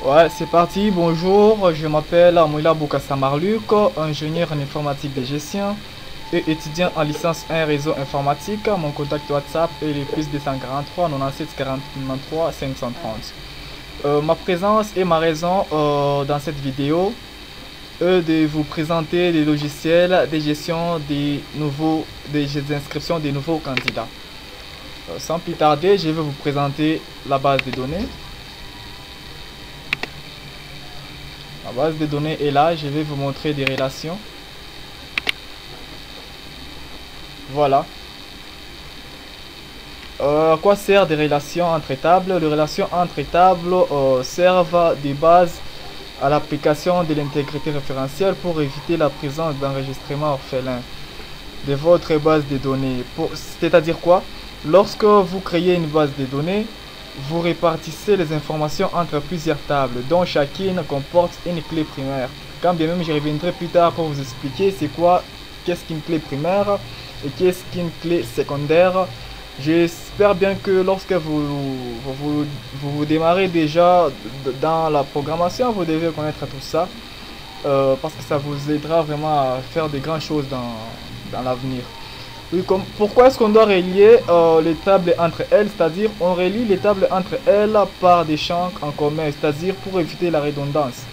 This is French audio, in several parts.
Ouais, c'est parti. Bonjour, je m'appelle Amoula Boukassamarluc, ingénieur en informatique de gestion et étudiant en licence 1 réseau informatique. Mon contact WhatsApp est le plus 243 97 43 530. Ma présence et ma raison dans cette vidéo est de vous présenter des logiciels de gestion des inscriptions des nouveaux candidats. Sans plus tarder, je vais vous présenter la base de données. La base de données est là, je vais vous montrer des relations. Voilà. À quoi servent des relations entre tables? Les relations entre tables servent de base à l'application de l'intégrité référentielle pour éviter la présence d'enregistrements orphelins de votre base de données. C'est-à-dire quoi? Lorsque vous créez une base de données, vous répartissez les informations entre plusieurs tables, dont chacune comporte une clé primaire. Quand bien même je reviendrai plus tard pour vous expliquer c'est quoi, qu'est-ce qu'une clé primaire et qu'est-ce qu'une clé secondaire. J'espère bien que lorsque vous démarrez déjà dans la programmation, vous devez connaître tout ça. Parce que ça vous aidera vraiment à faire de grandes choses dans l'avenir. Oui, pourquoi est-ce qu'on doit relier les tables entre elles? C'est-à-dire, on relie les tables entre elles par des champs en commun, c'est-à-dire pour éviter la redondance.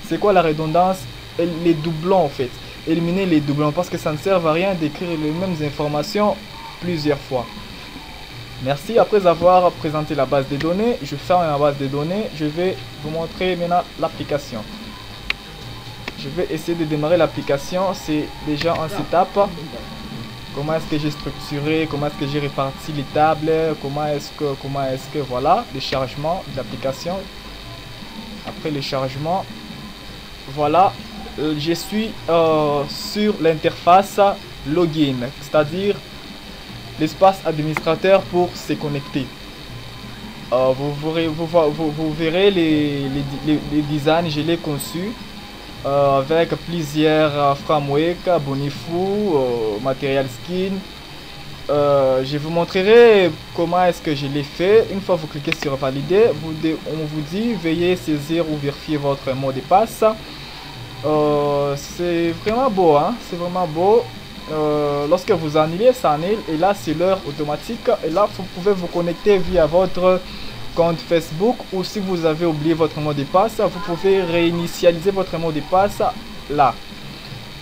C'est quoi la redondance? Les doublons en fait. Éliminer les doublons parce que ça ne sert à rien d'écrire les mêmes informations plusieurs fois. Merci, après avoir présenté la base de données, je ferme la base de données, je vais vous montrer maintenant l'application. Je vais essayer de démarrer l'application, c'est déjà en setup. Comment est-ce que j'ai structuré, comment est-ce que j'ai réparti les tables, comment est-ce que voilà, le chargement de l'application. Après le chargement, voilà, je suis sur l'interface login, c'est-à-dire l'espace administrateur pour se connecter. Vous verrez les designs, je l'ai conçu avec plusieurs frameworks, Bonifu, Material Skin. Je vous montrerai comment est-ce que je l'ai fait. Une fois que vous cliquez sur valider, on vous dit veuillez saisir ou vérifier votre mot de passe. C'est vraiment beau, hein? C'est vraiment beau. Lorsque vous annulez, ça annule et là c'est l'heure automatique et là vous pouvez vous connecter via votre compte Facebook ou si vous avez oublié votre mot de passe, vous pouvez réinitialiser votre mot de passe là.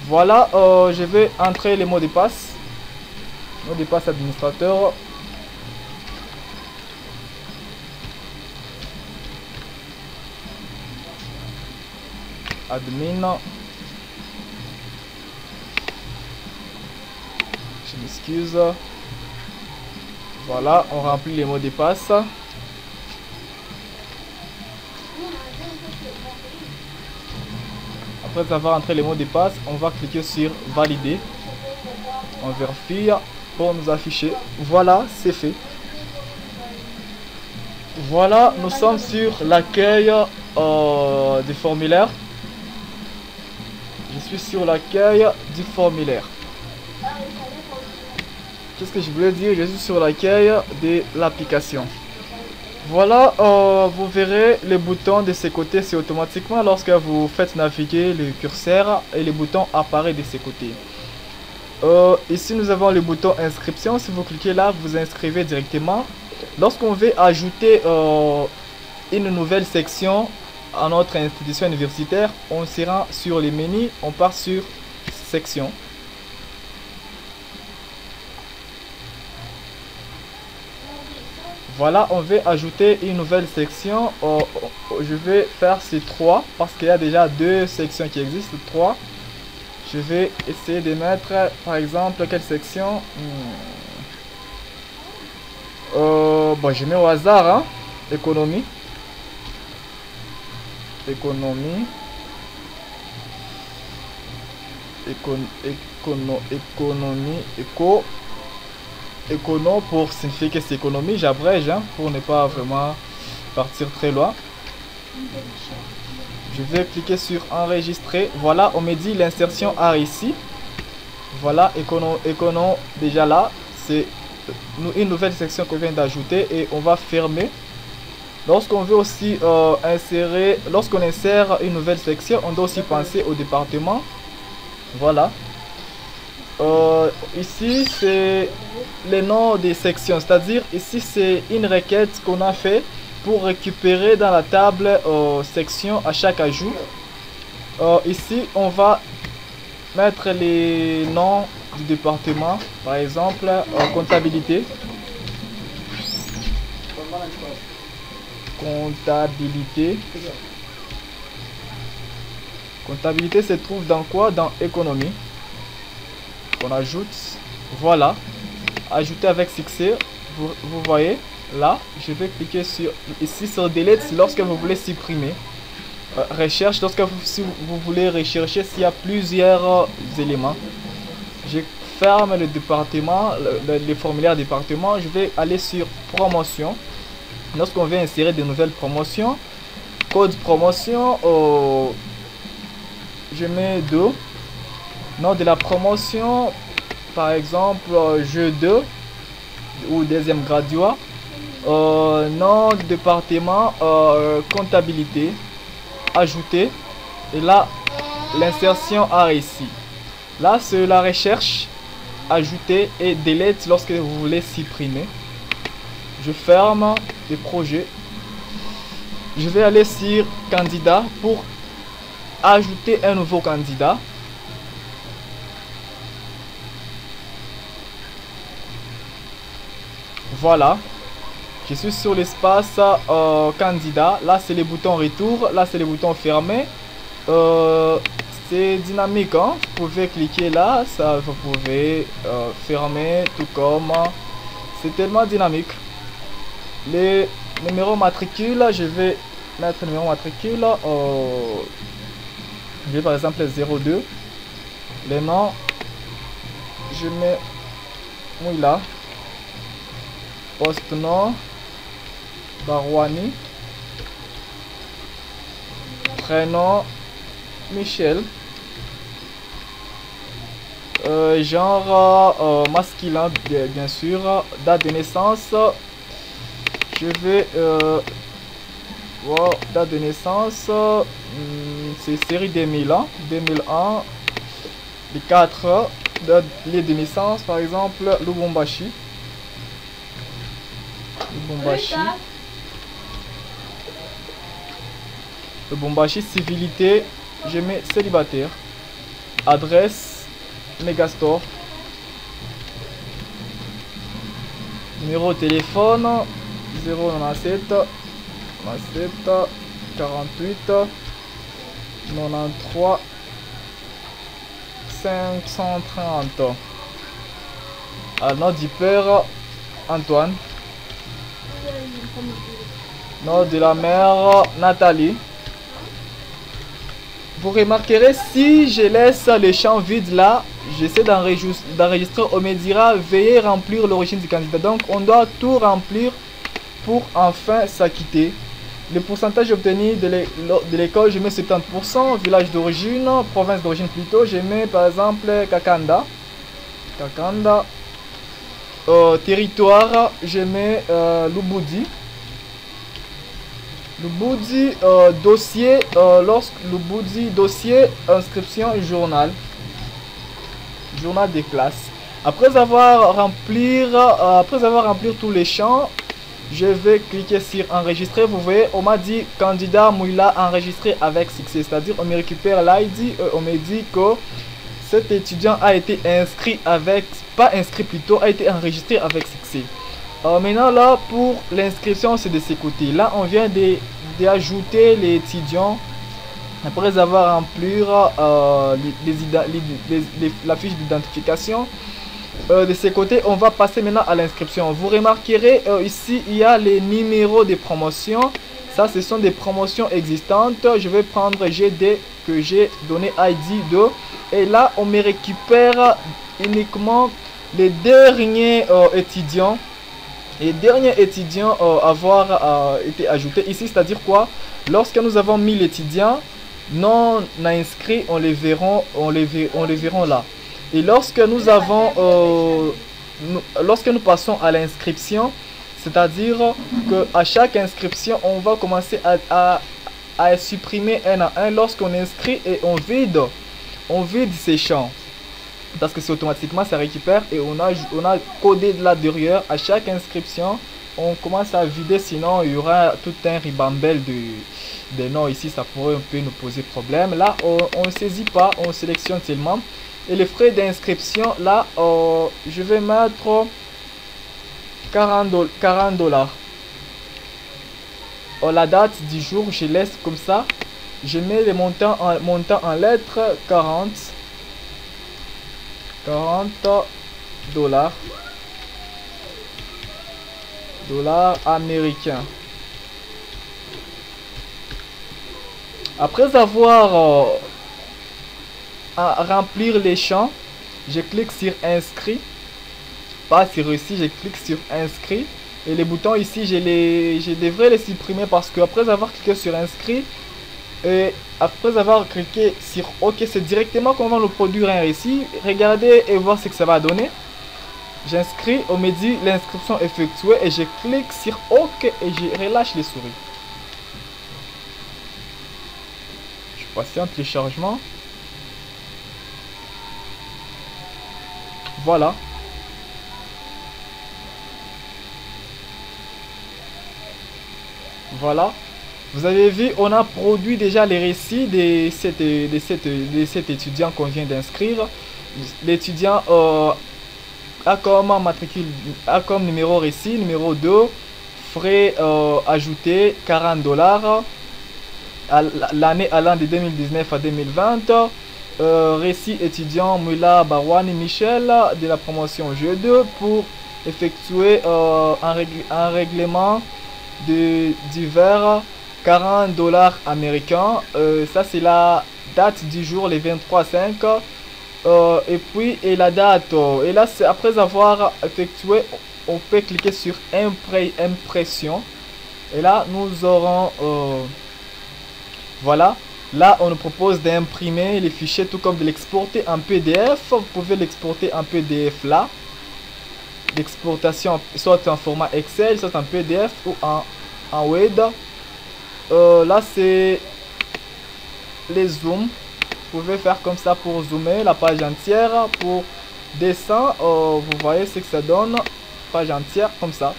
Voilà, je vais entrer les mots de passe. Mot de passe administrateur. Admin. Je m'excuse. Voilà, on remplit les mots de passe. Après avoir entré les mots de passe, on va cliquer sur valider. On vérifie pour nous afficher. Voilà, c'est fait. Voilà, nous sommes sur l'accueil du formulaire. Je suis sur l'accueil du formulaire. Qu'est-ce que je voulais dire? Je suis sur l'accueil de l'application. Voilà, vous verrez les boutons de ces côtés, c'est automatiquement lorsque vous faites naviguer le curseur et les boutons apparaissent de ces côtés. Ici nous avons le bouton inscription, si vous cliquez là, vous inscrivez directement. Lorsqu'on veut ajouter une nouvelle section à notre institution universitaire, on se rend sur les menus, on part sur section. Voilà, on veut ajouter une nouvelle section. Je vais faire ces 3 parce qu'il y a déjà 2 sections qui existent, 3. Je vais essayer de mettre par exemple quelle section. Bon, je mets au hasard, hein. Économie. Économie. Écono pour signifier que c'est économie, j'abrège hein, pour ne pas vraiment partir très loin. Je vais cliquer sur enregistrer. Voilà, on me dit l'insertion a réussi. Voilà, écono déjà là. C'est une nouvelle section qu'on vient d'ajouter et on va fermer. Lorsqu'on veut aussi lorsqu'on insère une nouvelle section, on doit aussi penser au département. Voilà. Ici, c'est les noms des sections, c'est-à-dire ici, c'est une requête qu'on a fait pour récupérer dans la table section à chaque ajout. Ici, on va mettre les noms du département, par exemple, comptabilité. Comptabilité. Comptabilité se trouve dans quoi? Dans économie. On ajoute. Voilà. Ajouter avec succès. Vous voyez là. Je vais cliquer sur ici sur delete lorsque vous voulez supprimer. Recherche lorsque si vous voulez rechercher s'il y a plusieurs éléments. Je ferme le département, le formulaire département. Je vais aller sur promotion. Lorsqu'on veut insérer de nouvelles promotions, code promotion, je mets 2. Nom de la promotion, par exemple, jeu 2 ou deuxième graduat. Nom du département, comptabilité, ajouter. Et là, l'insertion a réussi. Là, c'est la recherche, ajouter et delete lorsque vous voulez supprimer. Je ferme les projets. Je vais aller sur candidat pour ajouter un nouveau candidat. Voilà. Je suis sur l'espace candidat. Là, c'est les boutons retour. Là, c'est les boutons fermés. C'est dynamique. Hein? Vous pouvez cliquer là. Ça, vous pouvez fermer tout comme. C'est tellement dynamique. Les numéros matricules, je vais mettre le numéro matricule. Je vais par exemple 02. Les noms, je mets Mouila. Poste nom, Barouani. Prénom, Michel. Genre masculin, bien sûr. Date de naissance. Je vais wow, date de naissance, c'est série 2001, 2001, les 4 lieux de naissance, par exemple, Lubumbashi. Lubumbashi, civilité, je mets célibataire. Adresse, Megastore. Numéro de téléphone, 097 97 48 93 530. Nom du père, Antoine. Nom de la mère, Nathalie. Vous remarquerez, si je laisse les champs vides là, j'essaie d'enregistrer, on me dira veuillez remplir l'origine du candidat. Donc on doit tout remplir pour enfin s'acquitter. Le pourcentage obtenu de l'école, je mets 70%. Village d'origine, province d'origine plutôt, je mets par exemple Kakanda. Territoire, je mets Lubudi. Lubudi, dossier, Lubudi, dossier, inscription, journal des classes. Après avoir rempli tous les champs, je vais cliquer sur enregistrer. Vous voyez, on m'a dit candidat Mouila enregistré avec succès, c'est-à-dire on me récupère l'ID, on me dit que cet étudiant a été inscrit avec, pas inscrit plutôt, a été enregistré avec succès. Maintenant là, pour l'inscription, c'est de ce côté. Là, on vient d'ajouter les étudiants après avoir rempli la fiche d'identification. De ce côté, on va passer maintenant à l'inscription. Vous remarquerez ici, il y a les numéros de promotion. Ça, ce sont des promotions existantes. Je vais prendre GD que j'ai donné ID 2. Et là, on me récupère uniquement les derniers étudiants. Les derniers étudiants avoir été ajoutés ici, c'est-à-dire quoi? Lorsque nous avons 1000 étudiants non inscrits, on les verront là. Et lorsque nous avons lorsque nous passons à l'inscription, C'est-à-dire que à chaque inscription, on va commencer à supprimer un à un lorsqu'on inscrit et on vide ces champs. Parce que c'est automatiquement, ça récupère et on a codé de là derrière. À chaque inscription, on commence à vider, sinon il y aura tout un ribambelle de noms ici, ça pourrait un peu nous poser problème. Là, on ne saisit pas, on sélectionne seulement. Et les frais d'inscription, là, je vais mettre 40 $. La date du jour, je laisse comme ça. Je mets les montants en lettres, 40 $. Dollars américains. Après avoir à remplir les champs, je clique sur inscrit, pas sur reçu, je clique sur inscrit et les boutons ici je devrais les supprimer parce que après avoir cliqué sur inscrit et après avoir cliqué sur OK, c'est directement qu'on va nous produire un récit. Regardez et voir ce que ça va donner. J'inscris, on me dit l'inscription effectuée et je clique sur OK et je relâche les souris. Je patiente le chargement. Voilà. Voilà. Vous avez vu, on a produit déjà les récits de cet étudiant qu'on vient d'inscrire. L'étudiant a comme numéro récit, numéro 2, frais ajoutés 40 $, l'année allant de 2019 à 2020. Récit étudiant Mula Barwani Michel de la promotion G2 pour effectuer un règlement de divers 40 $ américains. Ça c'est la date du jour, les 23/5. Et puis et la date, et là c'est après avoir effectué, on peut cliquer sur impression et là nous aurons voilà, là on nous propose d'imprimer les fichiers tout comme de l'exporter en PDF. Vous pouvez l'exporter en PDF là, l'exportation soit en format Excel, soit en PDF ou en Word. Là c'est les zooms. Vous pouvez faire comme ça pour zoomer la page entière. Pour dessin, vous voyez ce que ça donne, page entière comme ça.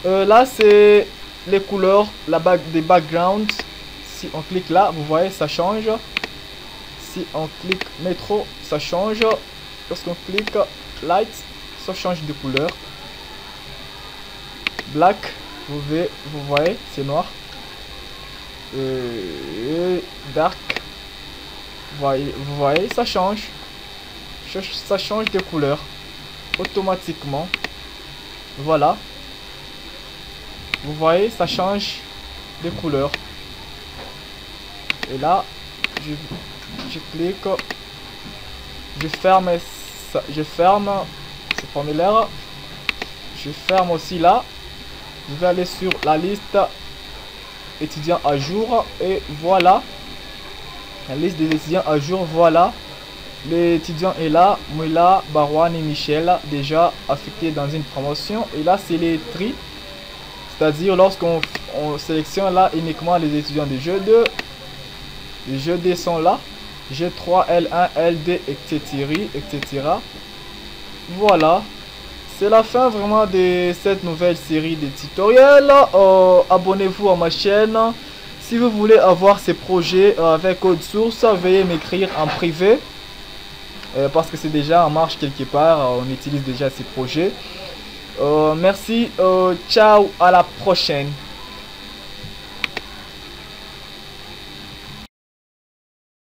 Là c'est les couleurs, des backgrounds. Si on clique là, vous voyez ça change. Si on clique métro, ça change. Lorsqu'on clique light, ça change de couleur. Black, vous voyez c'est noir. Dark, vous voyez ça change de couleur automatiquement. Voilà, vous voyez ça change de couleur. Et là je clique, je ferme ce formulaire, je ferme aussi là. Je vais aller sur la liste étudiants à jour et voilà la liste des étudiants à jour. Voilà, l'étudiant est là, Mula Barwani Michel, déjà affecté dans une promotion. Et là c'est les tri, c'est-à-dire lorsqu'on sélectionne là uniquement les étudiants de G2. Les G2 sont là, G3, L1, L2, etc. Voilà, c'est la fin vraiment de cette nouvelle série de tutoriels. Abonnez-vous à ma chaîne. Si vous voulez avoir ces projets avec code source, veuillez m'écrire en privé. Parce que c'est déjà en marche quelque part, on utilise déjà ces projets. Merci, ciao, à la prochaine.